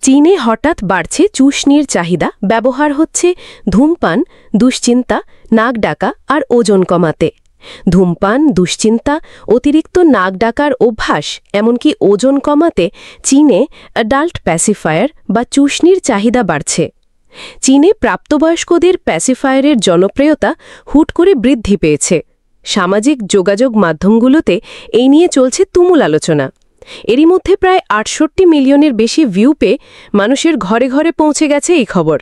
চীনে হঠাৎ বাড়ছে চুষনির চাহিদা, ব্যবহার হচ্ছে ধূমপান, দুশ্চিন্তা, নাক ডাকা আর ওজন কমাতে। ধূমপান, দুশ্চিন্তা, অতিরিক্ত নাক ডাকার অভ্যাস, এমনকি ওজন কমাতে চীনে অ্যাডাল্ট প্যাসিফায়ার বা চুষনির চাহিদা বাড়ছে। চীনে প্রাপ্তবয়স্কদের প্যাসিফায়ারের জনপ্রিয়তা হুট করে বৃদ্ধি পেয়েছে। সামাজিক যোগাযোগ মাধ্যমগুলোতে এই নিয়ে চলছে তুমুল আলোচনা। এরই মধ্যে প্রায় ৬৮ মিলিয়নের বেশি ভিউ পেয়ে মানুষের ঘরে ঘরে পৌঁছে গেছে এই খবর।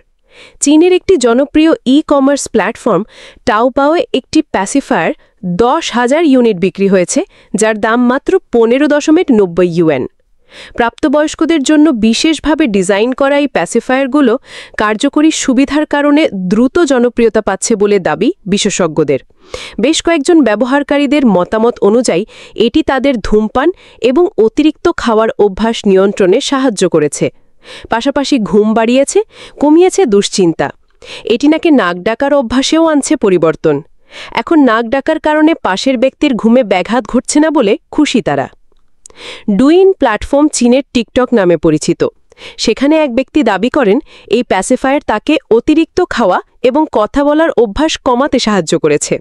চীনের একটি জনপ্রিয় ই-কমার্স প্ল্যাটফর্ম টাওবাওয়ে একটি প্যাসিফায়ার ১০,০০০ ইউনিট বিক্রি হয়েছে, যার দাম মাত্র ১৫.৯০ ইউয়ান। প্রাপ্তবয়স্কদের জন্য বিশেষভাবে ডিজাইন করা এই প্যাসিফায়ারগুলো কার্যকরী সুবিধার কারণে দ্রুত জনপ্রিয়তা পাচ্ছে বলে দাবি বিশেষজ্ঞদের। বেশ কয়েকজন ব্যবহারকারীদের মতামত অনুযায়ী এটি তাদের ধূমপান এবং অতিরিক্ত খাওয়ার অভ্যাস নিয়ন্ত্রণে সাহায্য করেছে। পাশাপাশি ঘুম বাড়িয়েছে, কমিয়েছে দুশ্চিন্তা। এটি নাকি নাক ডাকার অভ্যাসেও আনছে পরিবর্তন। এখন নাক ডাকার কারণে পাশের ব্যক্তির ঘুমে ব্যাঘাত ঘটছে না বলে খুশি তারা। ডুইন প্ল্যাটফর্ম চীনের টিকটক নামে পরিচিত। সেখানে এক ব্যক্তি দাবি করেন এই প্যাসিফায়ার তাকে অতিরিক্ত খাওয়া এবং কথা বলার অভ্যাস কমাতে সাহায্য করেছে।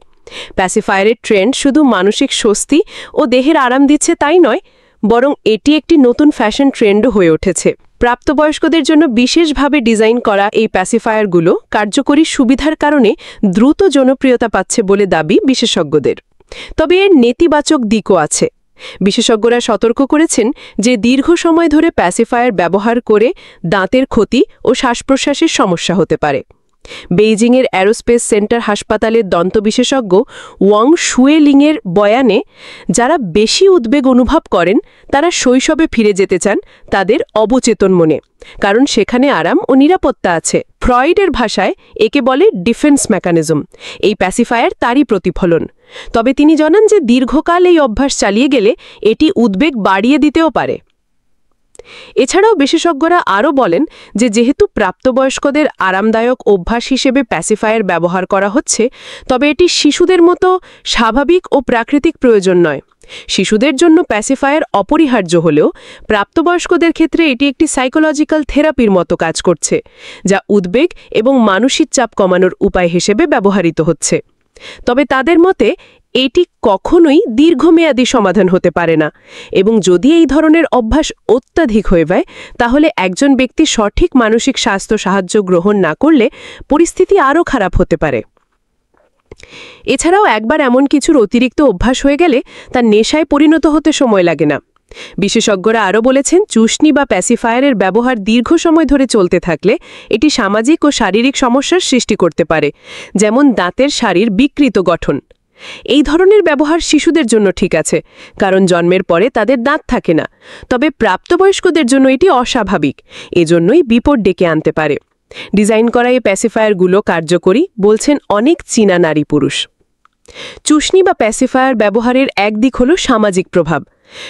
প্যাসিফায়ারের ট্রেন্ড শুধু মানসিক স্বস্তি ও দেহের আরাম দিচ্ছে তাই নয়, বরং এটি একটি নতুন ফ্যাশন ট্রেন্ডও হয়ে উঠেছে। প্রাপ্তবয়স্কদের জন্য বিশেষভাবে ডিজাইন করা এই প্যাসিফায়ারগুলো কার্যকরী সুবিধার কারণে দ্রুত জনপ্রিয়তা পাচ্ছে বলে দাবি বিশেষজ্ঞদের। তবে এর নেতিবাচক দিকও আছে। বিশেষজ্ঞরা সতর্ক করেছেন যে দীর্ঘ সময় ধরে প্যাসিফায়ার ব্যবহার করে দাঁতের ক্ষতি ও শ্বাস-প্রশ্বাসের সমস্যা হতে পারে। বেইজিংয়ের অ্যারোস্পেস সেন্টার হাসপাতালের দন্ত বিশেষজ্ঞ ওয়াং শুয়েলিংয়ের বয়ানে, যারা বেশি উদ্বেগ অনুভব করেন তারা শৈশবে ফিরে যেতে চান তাদের অবচেতন মনে, কারণ সেখানে আরাম ও নিরাপত্তা আছে। ফ্রয়েডের ভাষায় একে বলে ডিফেন্স মেকানিজম। এই প্যাসিফায়ার তারই প্রতিফলন। তবে তিনি জানান যে দীর্ঘকাল এই অভ্যাস চালিয়ে গেলে এটি উদ্বেগ বাড়িয়ে দিতেও পারে। এছাড়াও বিশেষজ্ঞরা আরও বলেন যে যেহেতু প্রাপ্তবয়স্কদের আরামদায়ক অভ্যাস হিসেবে প্যাসিফায়ার ব্যবহার করা হচ্ছে, তবে এটি শিশুদের মতো স্বাভাবিক ও প্রাকৃতিক প্রয়োজন নয়। শিশুদের জন্য প্যাসিফায়ার অপরিহার্য হলেও প্রাপ্তবয়স্কদের ক্ষেত্রে এটি একটি সাইকোলজিক্যাল থেরাপির মতো কাজ করছে, যা উদ্বেগ এবং মানসিক চাপ কমানোর উপায় হিসেবে ব্যবহৃত হচ্ছে। তবে তাদের মতে এটি কখনোই দীর্ঘমেয়াদী সমাধান হতে পারে না, এবং যদি এই ধরনের অভ্যাস অত্যাধিক হয়ে যায় তাহলে একজন ব্যক্তি সঠিক মানসিক স্বাস্থ্য সাহায্য গ্রহণ না করলে পরিস্থিতি আরও খারাপ হতে পারে। এছাড়াও একবার এমন কিছুর অতিরিক্ত অভ্যাস হয়ে গেলে তার নেশায় পরিণত হতে সময় লাগে না। বিশেষজ্ঞরা আরও বলেছেন চুষনি বা প্যাসিফায়ারের ব্যবহার দীর্ঘ সময় ধরে চলতে থাকলে এটি সামাজিক ও শারীরিক সমস্যার সৃষ্টি করতে পারে, যেমন দাঁতের সারির বিকৃত গঠন। এই ধরনের ব্যবহার শিশুদের জন্য ঠিক আছে, কারণ জন্মের পরে তাদের দাঁত থাকে না। তবে প্রাপ্তবয়স্কদের জন্য এটি অস্বাভাবিক, এজন্যই বিপদ ডেকে আনতে পারে। ডিজাইন করা এই প্যাসিফায়ারগুলো কার্যকরী বলছেন অনেক চীনা নারী পুরুষ। চুষনি বা প্যাসিফায়ার ব্যবহারের একদিক হল সামাজিক প্রভাব।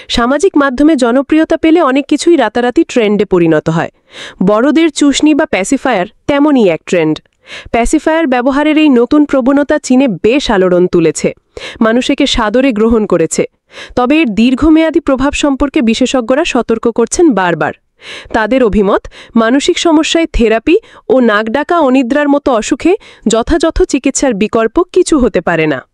সামাজিক মাধ্যমে জনপ্রিয়তা পেলে অনেক কিছুই রাতারাতি ট্রেন্ডে পরিণত হয়। বড়দের চুষনি বা প্যাসিফায়ার তেমনই এক ট্রেন্ড। প্যাসিফায়ার ব্যবহারের এই নতুন প্রবণতা চীনে বেশ আলোড়ন তুলেছে। মানুষ একে সাদরে গ্রহণ করেছে। তবে এর দীর্ঘমেয়াদী প্রভাব সম্পর্কে বিশেষজ্ঞরা সতর্ক করছেন বারবার। তাদের অভিমত, মানসিক সমস্যায় থেরাপি ও নাক ডাকা অনিদ্রার মতো অসুখে যথাযথ চিকিৎসার বিকল্প কিছু হতে পারে না।